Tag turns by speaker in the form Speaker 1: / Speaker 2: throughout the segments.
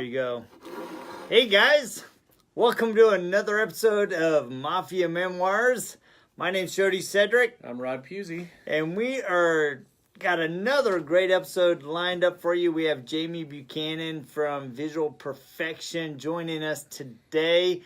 Speaker 1: we go. Hey guys, welcome to another episode of Mafia Memoirs. My name's Jody Sedrick.
Speaker 2: I'm Puzey.
Speaker 1: And we got another great episode lined up for you. We have Jamie Buchanan from Visual Perfection joining us today.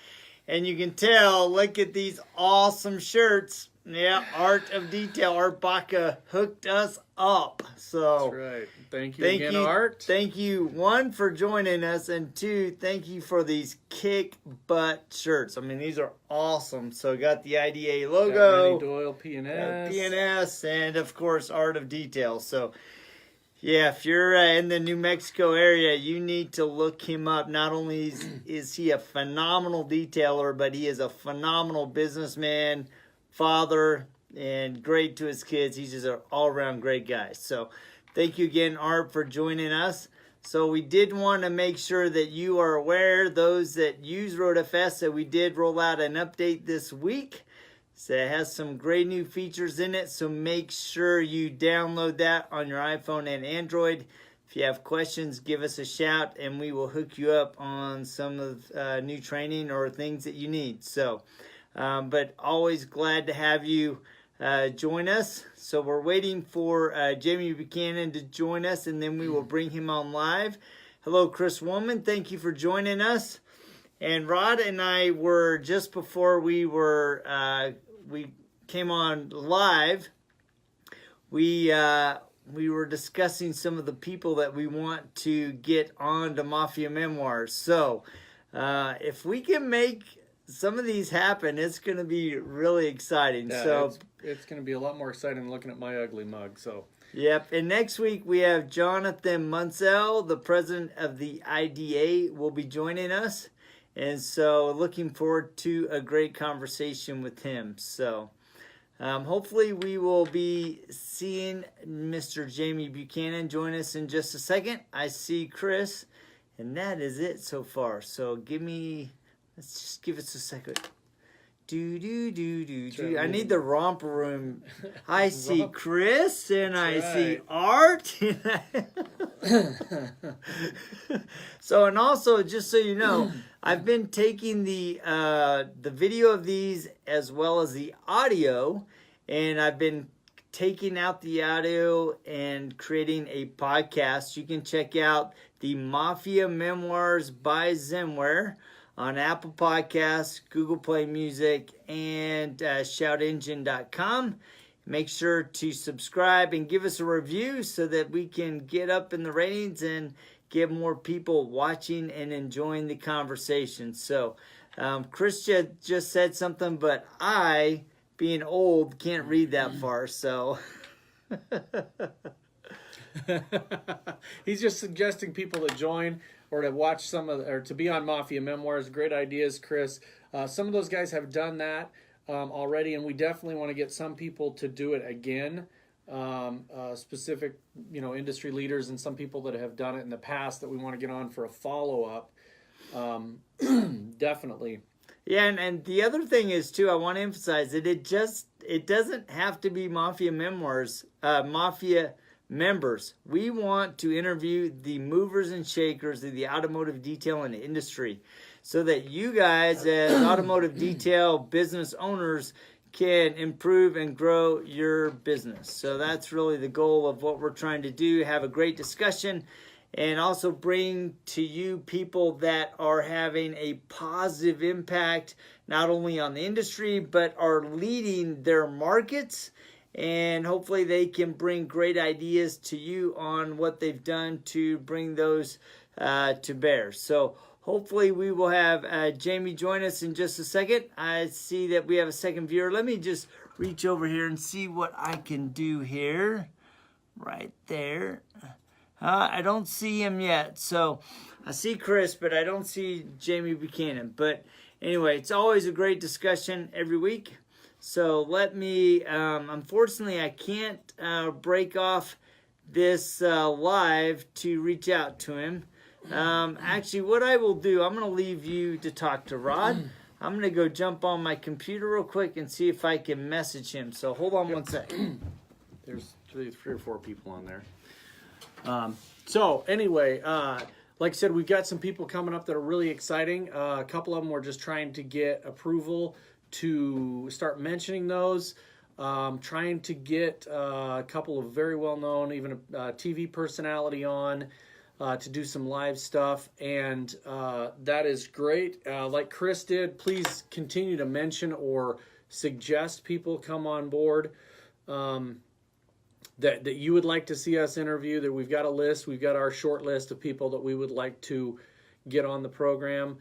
Speaker 1: And you can tell, look at these awesome shirts. Yeah, Art of Detail. Art Baca hooked us up. So
Speaker 2: that's right. Thank you again, Art.
Speaker 1: Thank you, one, for joining us, and two, thank you for these kick butt shirts. I mean, these are awesome. So got the IDA logo,
Speaker 2: Doyle,
Speaker 1: PNS, and of course Art of Detail. So yeah, if you're in the New Mexico area, you need to look him up. Not only is he a phenomenal detailer, but he is a phenomenal businessman, father, and great to his kids. He's just an all-around great guy. So thank you again, Art, for joining us. So we did want to make sure that you are aware, those that use RoadFS, that we did roll out an update this week. So it has some great new features in it. So make sure you download that on your iPhone and Android. If you have questions, give us a shout, and we will hook you up on some of new training or things that you need. So, but always glad to have you join us. So we're waiting for Jamie Buchanan to join us, and then we will bring him on live. Hello, Chris Woolman. Thank you for joining us. And Rod and I were, just before we came on live, we were discussing some of the people that we want to get on to Mafia Memoirs. So if we can make some of these happen, it's going to be really exciting.
Speaker 2: Yeah,
Speaker 1: so
Speaker 2: it's going to be a lot more exciting than looking at my ugly mug. So
Speaker 1: yep. And next week we have Jonathan Munsell, the president of the IDA, will be joining us. And so looking forward to a great conversation with him. So hopefully we will be seeing Mr. Jamie Buchanan join us in just a second. I see Chris, and that is it so far. So let's just give us a second. Do. I need the romper room. I see Chris, and I see Art. So, and also, just so you know, I've been taking the video of these as well as the audio, and I've been taking out the audio and creating a podcast. You can check out the Mafia Memoirs by Zenware on Apple Podcasts, Google Play Music, and shoutengine.com. Make sure to subscribe and give us a review so that we can get up in the ratings and get more people watching and enjoying the conversation. So, Chris just said something, but I, being old, can't read that far, so...
Speaker 2: He's just suggesting people to join or to watch or to be on Mafia Memoirs. Great ideas, Chris. Some of those guys have done that already, and we definitely want to get some people to do it again. Specific, industry leaders and some people that have done it in the past that we want to get on for a follow-up. Definitely.
Speaker 1: Yeah, and the other thing is, too, I want to emphasize that it doesn't have to be Mafia Memoirs, Mafia members. We want to interview the movers and shakers of the automotive detailing industry so that you guys as automotive detail business owners can improve and grow your business. So that's really the goal of what we're trying to do, have a great discussion, and also bring to you people that are having a positive impact not only on the industry but are leading their markets. And hopefully they can bring great ideas to you on what they've done to bring those to bear. So hopefully we will have Jamie join us in just a second. I see that we have a second viewer. Let me just reach over here and see what I can do here. Right there. I don't see him yet. So I see Chris, but I don't see Jamie Buchanan. But anyway, it's always a great discussion every week. So let me, unfortunately, I can't break off this live to reach out to him. Actually, what I will do, I'm going to leave you to talk to Rod. I'm going to go jump on my computer real quick and see if I can message him. So hold on one second.
Speaker 2: There's three or four people on there. So anyway, like I said, we've got some people coming up that are really exciting. A couple of them we're just trying to get approval to start mentioning those. Trying to get a couple of very well-known, even a TV personality on to do some live stuff, and that is great. Like Chris did, please continue to mention or suggest people come on board that you would like to see us interview. That we've got a list, we've got our short list of people that we would like to get on the program,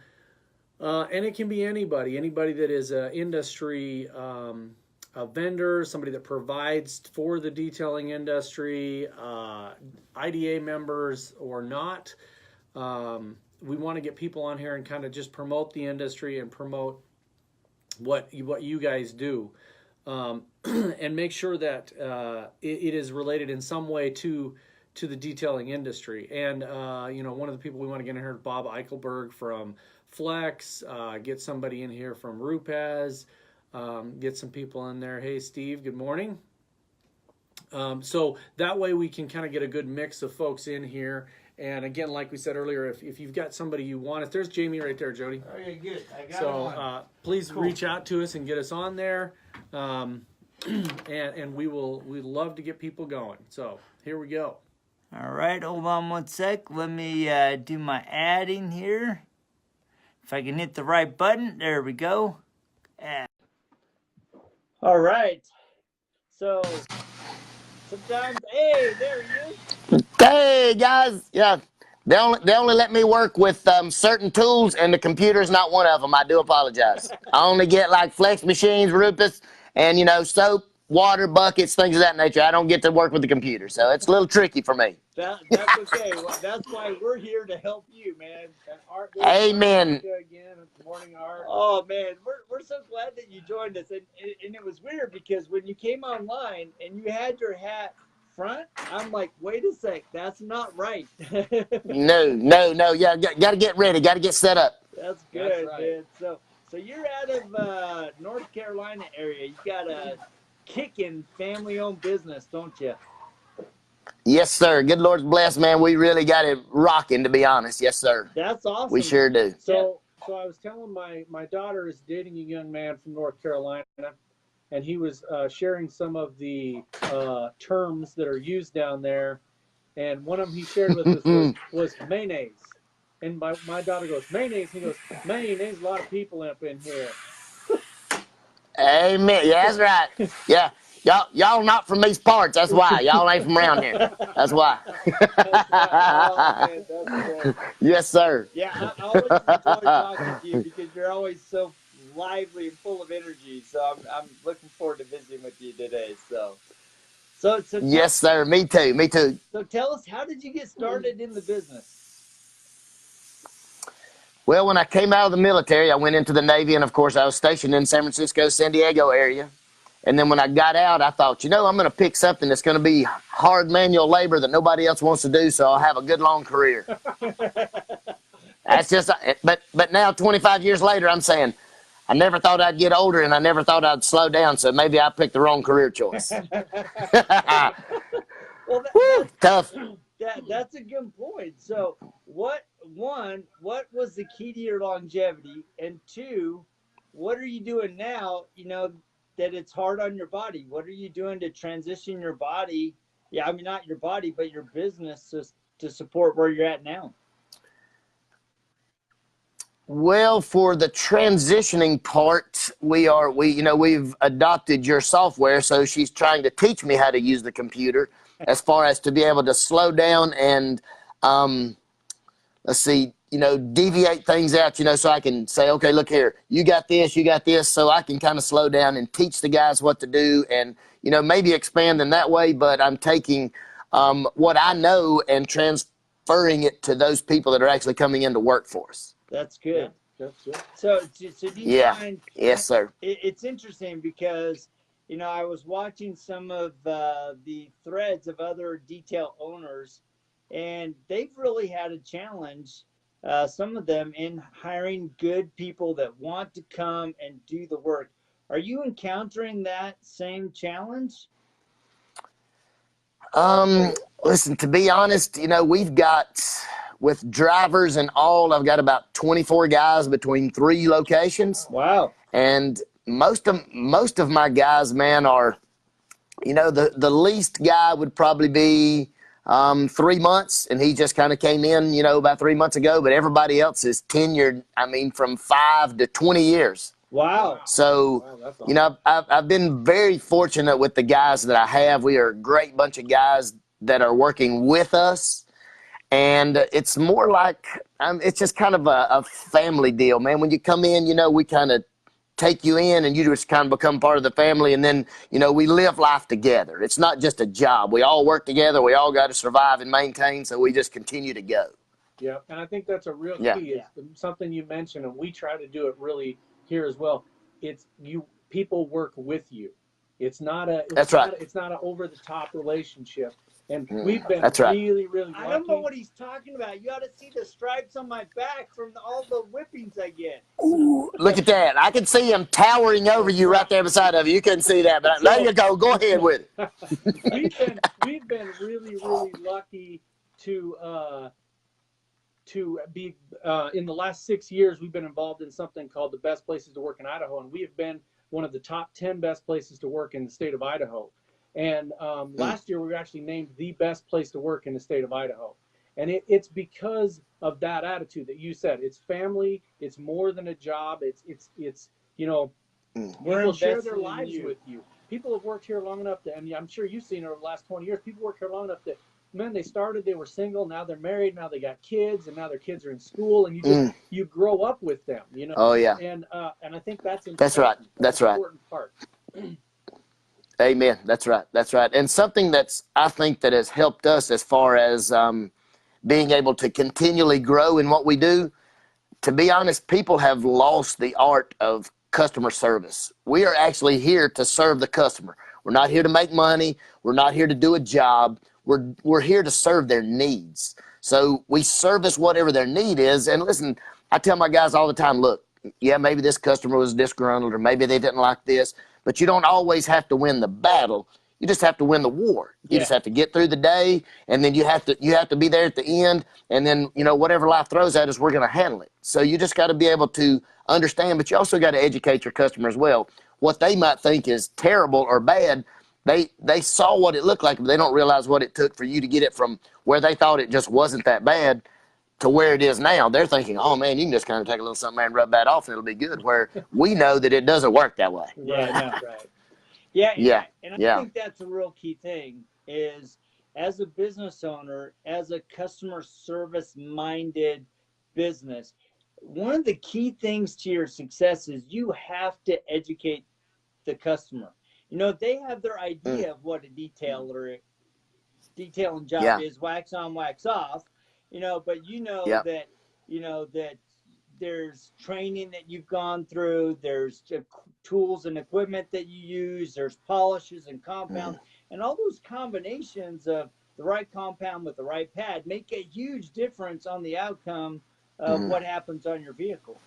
Speaker 2: and it can be anybody that is an industry. A vendor, somebody that provides for the detailing industry, IDA members or not. We want to get people on here and kind of just promote the industry and promote what you guys do, and make sure that it is related in some way to the detailing industry. And one of the people we want to get in here is Bob Eichelberg from Flex. Get somebody in here from RoadFS. Get some people in there. Hey, Steve, good morning. So that way we can kind of get a good mix of folks in here. And again, like we said earlier, if you've got somebody you want, if there's Jamie right there, Jody.
Speaker 1: Okay, good. I got
Speaker 2: So please reach out to us and get us on there. And we'd love to get people going. So here we go.
Speaker 1: All right, hold on one sec. Let me do my adding here. If I can hit the right button, there we go. Add. All right. So sometimes, hey, there he is.
Speaker 3: Hey guys, yeah, they only let me work with certain tools, and the computer's not one of them. I do apologize. I only get like flex machines, RoadFS, and soap, water, buckets, things of that nature. I don't get to work with the computer, so it's a little tricky for me.
Speaker 1: That's okay. Well, that's why we're here to help you, man. Art,
Speaker 3: Amen.
Speaker 1: Again, morning, Art. Oh man, we're so glad that you joined us, and it was weird because when you came online and you had your hat front, I'm like, wait a sec, that's not right.
Speaker 3: No. Yeah, got to get ready. Got to get set up.
Speaker 1: That's good, that's right. Man. So you're out of North Carolina area. You got a kicking family-owned business, don't you?
Speaker 3: Yes, sir. Good Lord's blessed, man. We really got it rocking, to be honest. Yes, sir.
Speaker 1: That's awesome.
Speaker 3: We sure do.
Speaker 2: So I was telling my daughter is dating a young man from North Carolina, and he was sharing some of the terms that are used down there, and one of them he shared with us was mayonnaise. And my daughter goes, mayonnaise. He goes, mayonnaise, a lot of people up in here.
Speaker 3: Amen. Yeah, that's right. Yeah. Y'all not from these parts. That's why. Y'all ain't from around here. That's why.
Speaker 1: That's right. Oh, man, that's
Speaker 3: yes, sir.
Speaker 1: Yeah, I always enjoy talking to you because you're always so lively and full of energy. So I'm looking forward to visiting with you today. So
Speaker 3: yes, sir. Me too. Me too.
Speaker 1: So tell us, how did you get started in the business?
Speaker 3: Well, when I came out of the military, I went into the Navy, and of course, I was stationed in San Francisco, San Diego area. And then when I got out, I thought, I'm going to pick something that's going to be hard manual labor that nobody else wants to do, so I'll have a good long career. That's just, but now 25 years later, I'm saying, I never thought I'd get older, and I never thought I'd slow down, so maybe I picked the wrong career choice.
Speaker 1: Well,
Speaker 3: tough.
Speaker 1: That's a good point. So what was the key to your longevity? And two, what are you doing now, that it's hard on your body? What are you doing to transition your body? Yeah, I mean, not your body, but your business to support where you're at now?
Speaker 3: Well, for the transitioning part, we've adopted your software, so she's trying to teach me how to use the computer as far as to be able to slow down and, deviate things out, so I can say, okay, look here, you got this, so I can kind of slow down and teach the guys what to do and, maybe expand in that way, but I'm taking what I know and transferring it to those people that are actually coming in to work for us.
Speaker 1: That's good. Yeah, that's good. So do you find...
Speaker 3: Yes, sir.
Speaker 1: It's interesting because, I was watching some of the threads of other detail owners, and they've really had a challenge, some of them, in hiring good people that want to come and do the work. Are you encountering that same challenge?
Speaker 3: Listen, to be honest, with drivers and all, I've got about 24 guys between 3 locations.
Speaker 1: Wow.
Speaker 3: And most of my guys, man, are, the least guy would probably be 3 months, and he just kind of came in, about 3 months ago. But everybody else is tenured, from 5 to 20 years.
Speaker 1: Wow.
Speaker 3: So,
Speaker 2: That's awesome.
Speaker 3: I've been very fortunate with the guys that I have. We are a great bunch of guys that are working with us. And it's more like, it's just kind of a family deal, man. When you come in, we kind of take you in and you just kind of become part of the family. And then, we live life together. It's not just a job. We all work together. We all got to survive and maintain. So we just continue to go.
Speaker 2: Yeah. And I think that's a real key. It's something you mentioned, and we try to do it really here as well. It's people work with you. It's not an over the top relationship. And we've been really, really lucky.
Speaker 1: I don't know what he's talking about. You ought to see the stripes on my back from all the whippings I get.
Speaker 3: Ooh, look at that. I can see him towering over you right there beside of you. You couldn't see that, but there you go. Go ahead with it.
Speaker 2: We've been really, really lucky to be in the last 6 years, we've been involved in something called the Best Places to Work in Idaho. And we have been one of the top 10 best places to work in the state of Idaho. And last year, we were actually named the best place to work in the state of Idaho. And it's because of that attitude that you said. It's family. It's more than a job. It's people share their lives with you. People have worked here long enough to, and I'm sure you've seen over the last 20 years, people work here long enough that, man, they were single, now they're married, now they got kids, and now their kids are in school, and you grow up with them,
Speaker 3: Oh, yeah.
Speaker 2: And I think that's important.
Speaker 3: That's right.
Speaker 2: That's an important part.
Speaker 3: Amen. That's right. That's right. And something I think that has helped us as far as being able to continually grow in what we do. To be honest, people have lost the art of customer service. We are actually here to serve the customer. We're not here to make money. We're not here to do a job. We're here to serve their needs. So we service whatever their need is. And listen, I tell my guys all the time, look, yeah, maybe this customer was disgruntled or maybe they didn't like this. But you don't always have to win the battle. You just have to win the war. You just have to get through the day, and then you have to be there at the end. And then, whatever life throws at us, we're going to handle it. So you just got to be able to understand, but you also got to educate your customer as well. What they might think is terrible or bad, they saw what it looked like, but they don't realize what it took for you to get it from where they thought it just wasn't that bad to where it is now. They're thinking, oh man, you can just kind of take a little something there and rub that off and it'll be good. Where we know that it doesn't work that way.
Speaker 1: Yeah, right. Yeah. And I think that's a real key thing is, as a business owner, as a customer service minded business, one of the key things to your success is you have to educate the customer. They have their idea of what a detailing job is, wax on, wax off. But that, that there's training that you've gone through, there's tools and equipment that you use, there's polishes and compounds, and all those combinations of the right compound with the right pad make a huge difference on the outcome of what happens on your vehicle.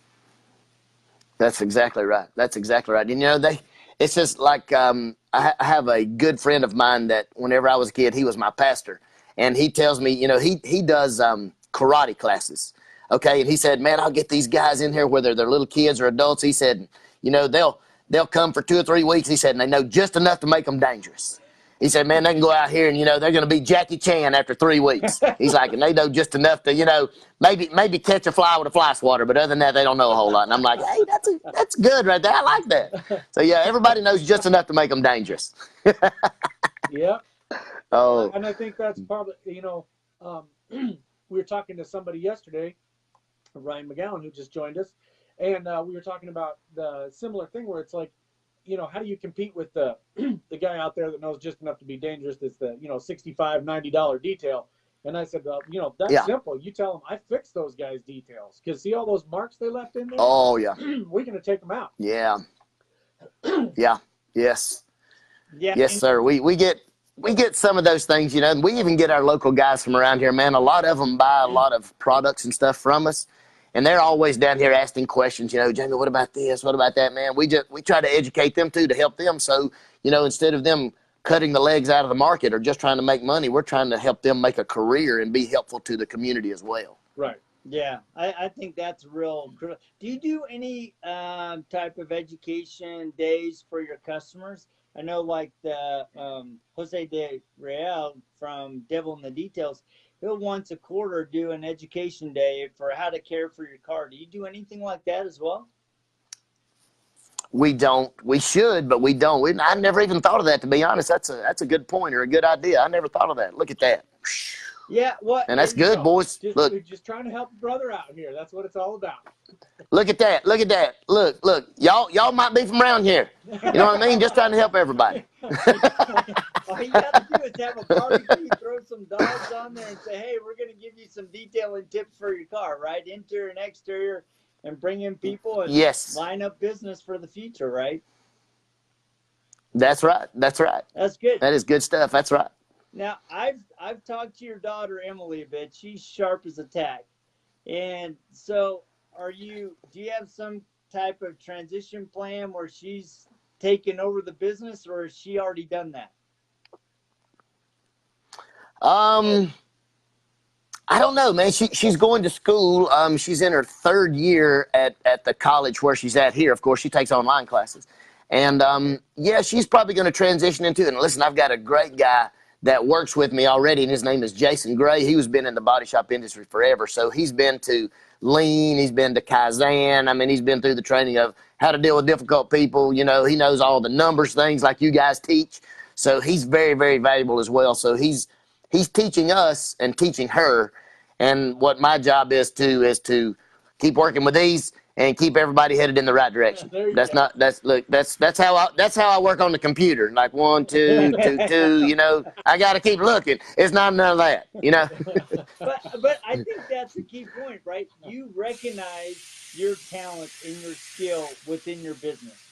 Speaker 3: That's exactly right. That's exactly right. It's just like I have a good friend of mine that whenever I was a kid, he was my pastor. And he tells me, he does karate classes. Okay. And he said, man, I'll get these guys in here, whether they're little kids or adults. He said, they'll come for 2 or 3 weeks. He said, and they know just enough to make them dangerous. He said, man, they can go out here and, they're going to be Jackie Chan after 3 weeks. He's like, and they know just enough to, maybe catch a fly with a fly swatter. But other than that, they don't know a whole lot. And I'm like, hey, that's good right there. I like that. So, yeah, everybody knows just enough to make them dangerous.
Speaker 2: Yeah.
Speaker 3: Oh.
Speaker 2: And I think that's probably, we were talking to somebody yesterday, Ryan McGowan, who just joined us, and we were talking about the similar thing where it's like, how do you compete with the guy out there that knows just enough to be dangerous? That's the, $65, $90 detail. And I said, that's simple. You tell them I fixed those guys' details. Because see all those marks they left in there?
Speaker 3: Oh, yeah.
Speaker 2: We're going to take them out.
Speaker 3: Yeah. Yeah. Yes.
Speaker 1: Yeah.
Speaker 3: Yes, sir. We get some of those things, and we even get our local guys from around here, man. A lot of them buy a lot of products and stuff from us. And they're always down here asking questions, Jamie, what about this? What about that, man? We try to educate them too, to help them. So, instead of them cutting the legs out of the market or just trying to make money. We're trying to help them make a career and be helpful to the community as well.
Speaker 2: Right.
Speaker 1: Yeah, I think that's real. Do you do any type of education days for your customers? I know, like the Jose de Real from Devil in the Details, he'll once a quarter do an education day for how to care for your car. Do you do anything like that as well?
Speaker 3: We don't. We should, but we don't. I never even thought of that, to be honest. That's a good point or a good idea. I never thought of that. Look at that.
Speaker 1: Yeah, what?
Speaker 3: And that's good, boys. Look.
Speaker 2: We're just trying to help a brother out here. That's what it's all about.
Speaker 3: Look at that. Look at that. Look. Y'all might be from around here. You know what I mean? Just trying to help everybody.
Speaker 1: All you got to do is have a barbecue, throw some dogs on there, and say, hey, we're going to give you some detailing tips for your car, right? Interior and exterior, and bring in people and line up business for the future, right?
Speaker 3: That's right. That's right.
Speaker 1: That's good.
Speaker 3: That is good stuff. That's right.
Speaker 1: Now, I've talked to your daughter, Emily, a bit. She's sharp as a tack. And so do you have some type of transition plan where she's taken over the business, or has she already done that?
Speaker 3: I don't know, man. She's going to school. She's in her third year at the college where she's at here. Of course, she takes online classes. And, yeah, she's probably going to transition into it. And listen, I've got a great guy that works with me already, and his name is Jason Gray. He was been in the body shop industry forever. So he's been to Lean. He's been to Kaizen. I mean, he's been through the training of how to deal with difficult people. You know, he knows all the numbers things like you guys teach. So he's very, very valuable as well. So he's teaching us and teaching her. And what my job is to keep working with these and keep everybody headed in the right direction. That's how I work on the computer. Like 1, 2, 2, 2, you know, I got to keep looking. It's not none of that, you know.
Speaker 1: but I think that's a key point, right? You recognize your talent and your skill within your business,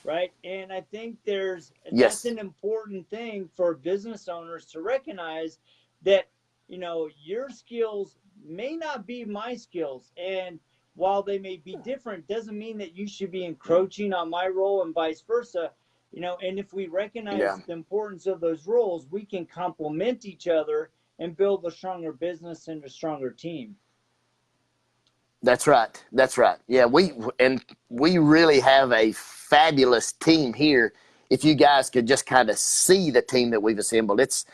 Speaker 1: right? And I think that's an important thing for business owners to recognize that, you know, your skills may not be my skills, and while they may be different, doesn't mean that you should be encroaching on my role and vice versa. You know, and if we recognize the importance of those roles, we can complement each other and build a stronger business and a stronger team.
Speaker 3: That's right. That's right. Yeah, we really have a fabulous team here. If you guys could just kind of see the team that we've assembled, it's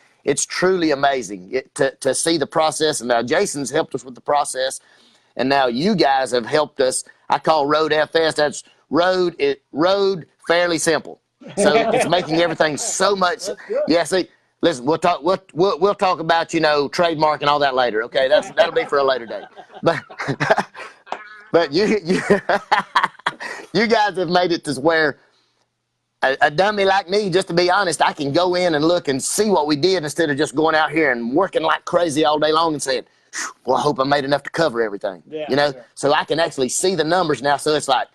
Speaker 3: truly amazing to see the process. And now Jason's helped us with the process. And now you guys have helped us. I call RoadFS. That's road fairly simple. So it's making everything so much. Yeah. See, listen, we'll talk about, you know, trademark and all that later. Okay, that'll be for a later day. But you you guys have made it to where a dummy like me, just to be honest, I can go in and look and see what we did instead of just going out here and working like crazy all day long and saying, well, I hope I made enough to cover everything, you know? Sure. So I can actually see the numbers now. So it's like,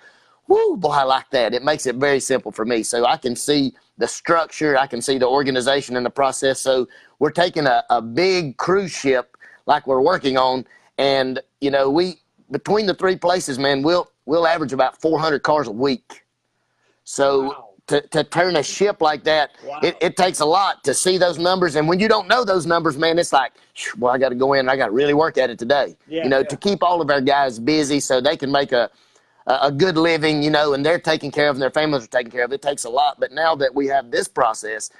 Speaker 3: whoo, boy, I like that. It makes it very simple for me. So I can see the structure. I can see the organization and the process. So we're taking a big cruise ship like we're working on. And, you know, between the three places, man, we'll average about 400 cars a week. So wow. To turn a ship like that, wow. it takes a lot to see those numbers. And when you don't know those numbers, man, it's like, well, I got to go in and I got to really work at it today. Yeah, you know, to keep all of our guys busy so they can make a good living, you know, and they're taken care of and their families are taken care of. It takes a lot. But now that we have this process,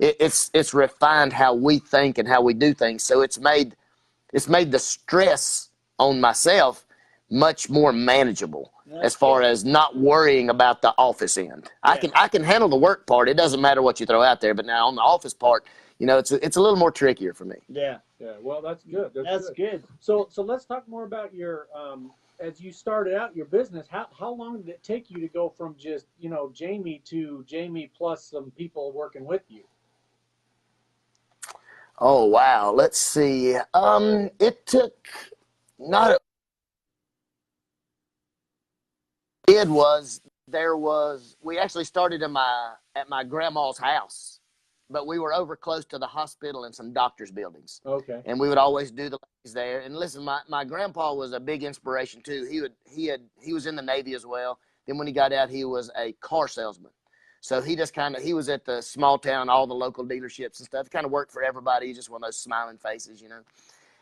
Speaker 3: it's refined how we think and how we do things. So it's made the stress on myself much more manageable. As far as not worrying about the office end. Yeah. I can handle the work part. It doesn't matter what you throw out there. But now on the office part, you know, it's a little more trickier for me.
Speaker 2: Yeah. Yeah. Well, that's good. That's good. So let's talk more about your as you started out your business. How long did it take you to go from just, you know, Jamie to Jamie plus some people working with you?
Speaker 3: Oh wow. Let's see. It took not. We actually started at my grandma's house, but we were over close to the hospital and some doctors' buildings. Okay. And we would always do the ladies there. And listen, my grandpa was a big inspiration too. He was in the Navy as well. Then when he got out, he was a car salesman. So he just he was at the small town, all the local dealerships and stuff. Kind of worked for everybody. He's just one of those smiling faces, you know.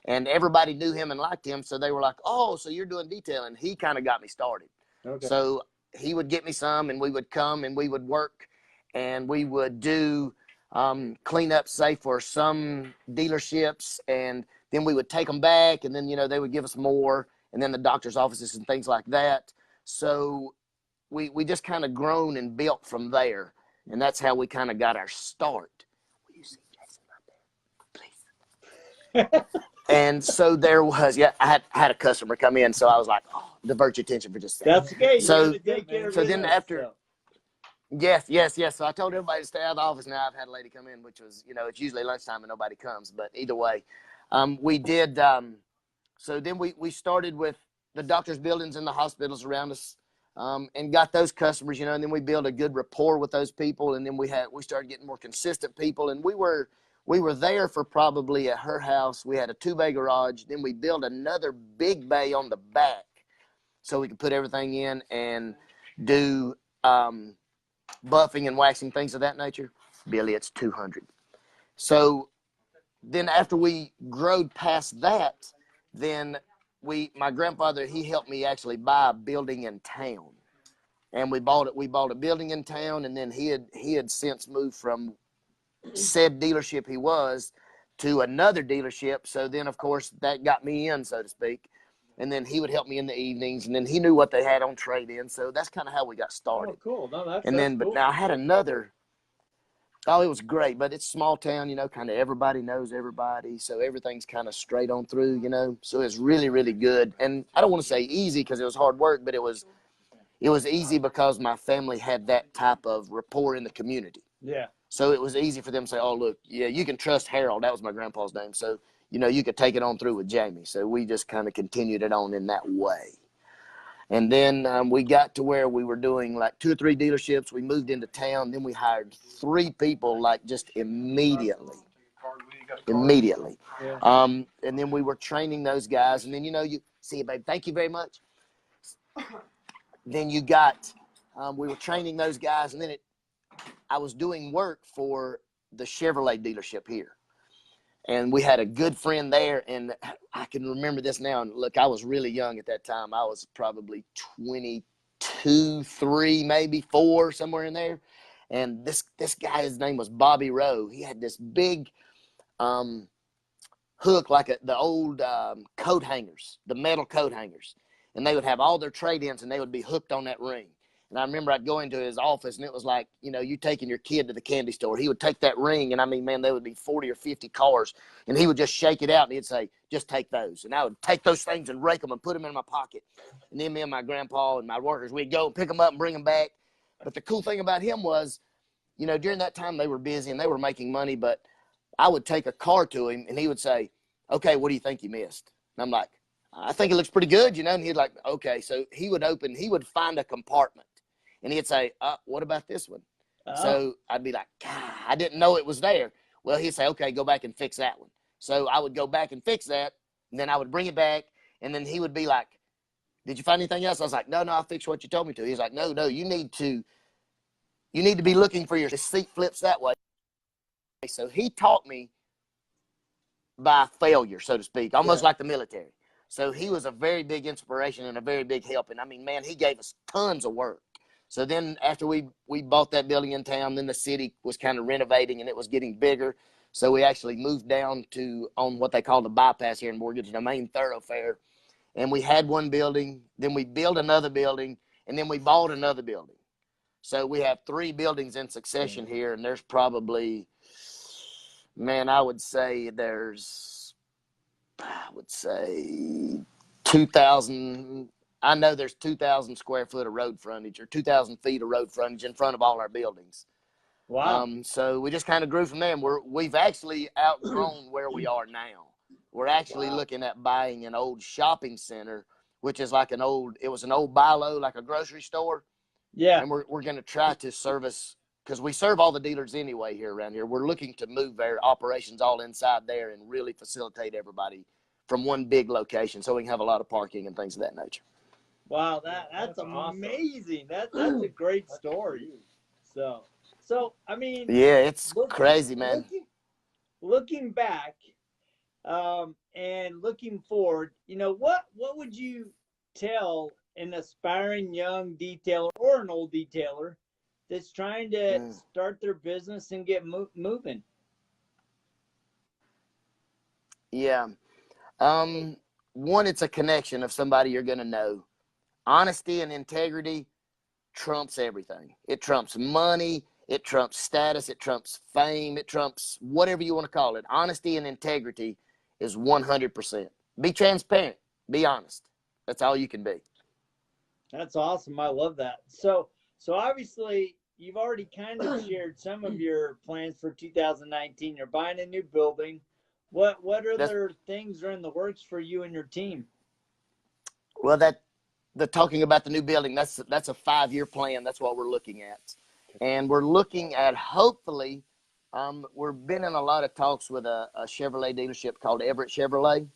Speaker 3: And everybody knew him and liked him. So they were like, oh, so you're doing detailing. He kind of got me started. Okay. So he would get me some, and we would come and we would work, and we would do cleanup, say, for some dealerships. And then we would take them back, and then, you know, they would give us more, and then the doctor's offices and things like that. So we just kind of grown and built from there, and that's how we kind of got our start. Will you see Jason right there, please? And so there was, I had a customer come in, so I was like, oh, divert your attention for just a second.
Speaker 1: That's okay.
Speaker 3: So
Speaker 1: Then after,
Speaker 3: yes. So I told everybody to stay out of the office. Now I've had a lady come in, which was, you know, it's usually lunchtime and nobody comes, but either way, we did. So then we started with the doctor's buildings and the hospitals around us. And got those customers, you know, and then we built a good rapport with those people. And then we started getting more consistent people. And we were there for probably at her house. We had a 2-bay garage. Then we built another big bay on the back so we could put everything in and do buffing and waxing, things of that nature. Billy, it's 200. So then after we growed past that, then my grandfather, he helped me actually buy a building in town, and we bought a building in town. And then he had since moved from said dealership he was to another dealership. So then of course that got me in, so to speak. And then he would help me in the evenings, and then he knew what they had on trade-in. So that's kind of how we got started.
Speaker 1: Oh, cool. No, that's
Speaker 3: cool. But now I had another. Oh, it was great, but it's small town, you know, kind of everybody knows everybody. So everything's kind of straight on through, you know. So it's really, really good. And I don't want to say easy because it was hard work, but it was easy because my family had that type of rapport in the community.
Speaker 1: Yeah.
Speaker 3: So it was easy for them to say, oh, look, yeah, you can trust Harold. That was my grandpa's name. So, you know, you could take it on through with Jamie. So we just kind of continued it on in that way. And then we got to where we were doing like 2 or 3 dealerships. We moved into town. Then we hired 3 people like just immediately. Yeah. And then we were training those guys. And then, you know, you see it, babe. Thank you very much. Then you got, we were training those guys. And then I was doing work for the Chevrolet dealership here. And we had a good friend there, and I can remember this now. And look, I was really young at that time. I was probably 22, 3, maybe 4, somewhere in there. And this guy, his name was Bobby Rowe. He had this big hook like the old coat hangers, the metal coat hangers. And they would have all their trade-ins, and they would be hooked on that ring. And I remember I'd go into his office, and it was like, you know, you taking your kid to the candy store. He would take that ring, and I mean, man, there would be 40 or 50 cars, and he would just shake it out, and he'd say, just take those. And I would take those things and rake them and put them in my pocket. And then me and my grandpa and my workers, we'd go pick them up and bring them back. But the cool thing about him was, you know, during that time they were busy and they were making money, but I would take a car to him, and he would say, okay, what do you think you missed? And I'm like, I think it looks pretty good, you know. And he'd like, okay. So he would find a compartment. And he'd say, what about this one? So I'd be like, God, I didn't know it was there. Well, he'd say, okay, go back and fix that one. So I would go back and fix that. And then I would bring it back. And then he would be like, did you find anything else? I was like, no, I fixed what you told me to. He's like, no, you need to be looking for your seat flips that way. So he taught me by failure, so to speak, almost like the military. So he was a very big inspiration and a very big help. And I mean, man, he gave us tons of work. So then after we bought that building in town, then the city was kind of renovating and it was getting bigger. So we actually moved down on what they call the bypass here in Mortgage, the main thoroughfare. And we had one building, then we built another building, and then we bought another building. So we have 3 buildings in succession here, and there's probably, man, I would say 2,000. I know there's 2,000 square foot of road frontage or 2,000 feet of road frontage in front of all our buildings.
Speaker 1: Wow.
Speaker 3: So we just kind of grew from there. And we've actually outgrown where we are now. We're actually looking at buying an old shopping center, which is like it was an old Bilo, like a grocery store.
Speaker 1: Yeah.
Speaker 3: And we're going to try to service, because we serve all the dealers anyway here around here. We're looking to move their operations all inside there and really facilitate everybody from one big location so we can have a lot of parking and things of that nature.
Speaker 1: Wow, that's amazing. That's a great story. So I mean,
Speaker 3: Yeah, it's
Speaker 1: looking
Speaker 3: crazy, man.
Speaker 1: looking back, and looking forward, what would you tell an aspiring young detailer or an old detailer that's trying to
Speaker 3: Mm.
Speaker 1: start their business and get moving?
Speaker 3: Yeah. One, it's a connection of somebody you're going to know. Honesty and integrity trumps everything. It trumps money. It trumps status. It trumps fame. It trumps whatever you want to call it. Honesty and integrity is 100%. Be transparent. Be honest. That's all you can be.
Speaker 1: That's awesome. I love that. So obviously you've already kind of shared some of your plans for 2019. You're buying a new building. What
Speaker 3: That's
Speaker 1: other things are in the works for you and your team?
Speaker 3: well, that the talking about the new building. That's a 5-year plan. That's what we're looking at, and we're looking at hopefully. We've been in a lot of talks with a Chevrolet dealership called Everett Chevrolet.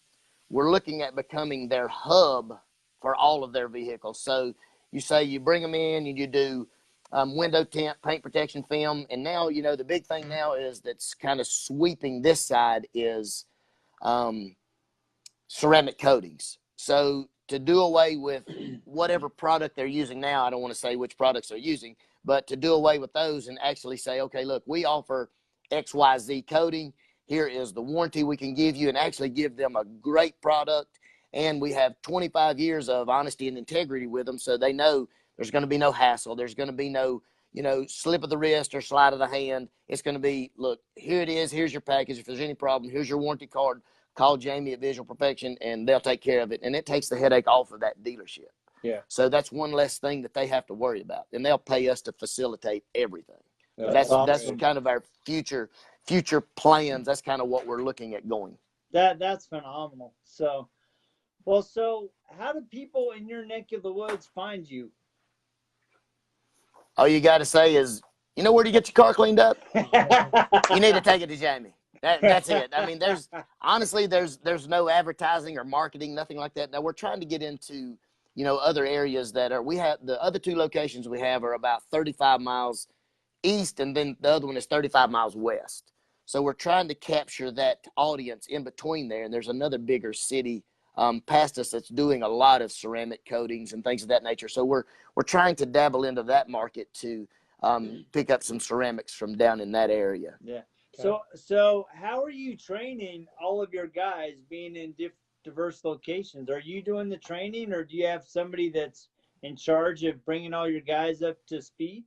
Speaker 3: We're looking at becoming their hub for all of their vehicles. So you say you bring them in and you do window tint, paint protection film. And now, the big thing now is that's kind of sweeping this side is ceramic coatings. So to do away with whatever product they're using now, I don't want to say which products they're using, but to do away with those and actually say, okay, look, we offer XYZ coating. Here is the warranty we can give you, and actually give them a great product. And we have 25 years of honesty and integrity with them, so they know there's going to be no hassle. There's going to be no, slip of the wrist or slide of the hand. It's going to be, look, here it is. Here's your package. If there's any problem, here's your warranty card. Call Jamie at Visual Perfection, and they'll take care of it. And it takes the headache off of that dealership.
Speaker 2: Yeah.
Speaker 3: So that's one less thing that they have to worry about, and they'll pay us to facilitate everything.
Speaker 1: That's
Speaker 3: That's
Speaker 1: awesome.
Speaker 3: kind of our future plans. That's kind of what we're looking at going.
Speaker 1: That's phenomenal. So how do people in your neck of the woods find you?
Speaker 3: All you got to say is, where do you get your car cleaned up? You need to take it to Jamie. That's it. I mean, there's no advertising or marketing, nothing like that. Now we're trying to get into, other areas we have the other 2 locations we have are about 35 miles east, and then the other one is 35 miles west. So we're trying to capture that audience in between there. And there's another bigger city past us that's doing a lot of ceramic coatings and things of that nature. So we're trying to dabble into that market to pick up some ceramics from down in that area.
Speaker 1: Yeah. So how are you training all of your guys being in diverse locations? Are you doing the training, or do you have somebody that's in charge of bringing all your guys up to speed?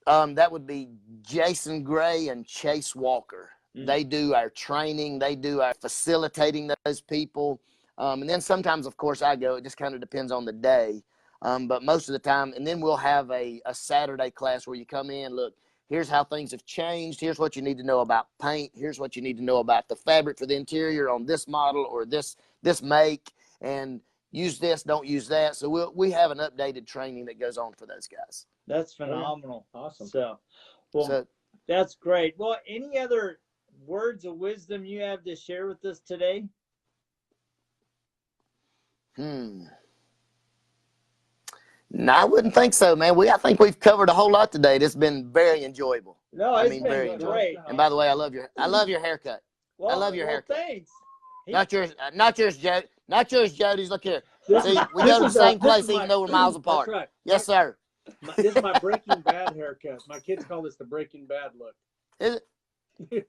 Speaker 3: That would be Jason Gray and Chase Walker. They do our training. They do our facilitating those people. And then sometimes, of course, I go. It just kind of depends on the day. But most of the time, and then we'll have a Saturday class where you come in, look, here's how things have changed. Here's what you need to know about paint. Here's what you need to know about the fabric for the interior on this model or this make. And use this, don't use that. So we have an updated training that goes on for those guys.
Speaker 1: That's phenomenal.
Speaker 2: Oh, yeah. Awesome.
Speaker 1: So that's great. Well, any other words of wisdom you have to share with us today?
Speaker 3: No, I wouldn't think so, man. I think we've covered a whole lot today. It's been very enjoyable.
Speaker 1: No, it's been great.
Speaker 3: And by the way, I love your haircut.
Speaker 1: Well,
Speaker 3: I love your haircut.
Speaker 1: Thanks.
Speaker 3: Not yours, Jody. Not yours, Jody's. Look here.
Speaker 2: This
Speaker 3: See,
Speaker 2: is-
Speaker 3: we
Speaker 2: this
Speaker 3: go to the
Speaker 2: is
Speaker 3: same
Speaker 2: this
Speaker 3: place
Speaker 2: is
Speaker 3: even
Speaker 2: my-
Speaker 3: though we're miles apart.
Speaker 2: That's right.
Speaker 3: Yes, sir.
Speaker 2: This is my Breaking Bad haircut. My kids call this the Breaking Bad look.
Speaker 3: Is it?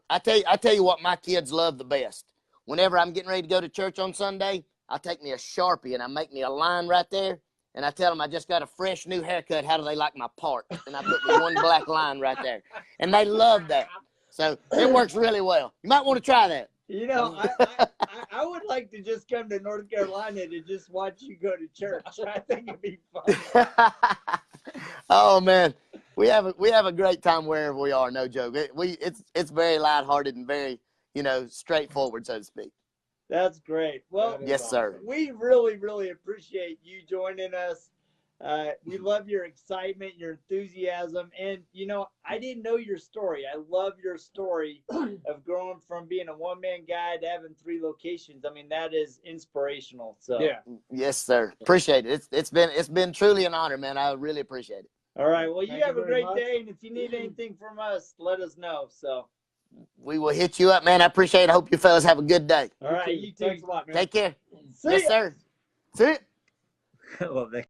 Speaker 3: I tell you what my kids love the best. Whenever I'm getting ready to go to church on Sunday, I take me a Sharpie and I make me a line right there, and I tell them I just got a fresh new haircut. How do they like my part? And I put me one black line right there, and they love that. So it works really well. You might want to try that.
Speaker 1: I would like to just come to North Carolina to just watch you go to church. I think it'd be fun.
Speaker 3: Oh man, we have a great time wherever we are. No joke. It's very lighthearted and very straightforward, so to speak.
Speaker 1: That's great. Well,
Speaker 3: yes, sir.
Speaker 1: We really, really appreciate you joining us. We love your excitement, your enthusiasm, and I didn't know your story. I love your story of growing from being a one-man guy to having 3 locations. I mean, that is inspirational. So
Speaker 2: Yeah.
Speaker 3: Yes, sir. Appreciate it. It's been truly an honor, man. I really appreciate it.
Speaker 1: All right. Well, you
Speaker 4: Thank
Speaker 1: have
Speaker 4: you
Speaker 1: a
Speaker 4: very
Speaker 1: great
Speaker 4: much.
Speaker 1: day, and if you need anything from us, let us know. So
Speaker 3: We will hit you up, man. I appreciate it. I hope you fellas have a good day.
Speaker 1: all right, you too.
Speaker 4: Thanks a lot, man.
Speaker 3: Take care.
Speaker 1: See
Speaker 3: Yes,
Speaker 1: ya.
Speaker 3: sir. See ya.
Speaker 1: I love that.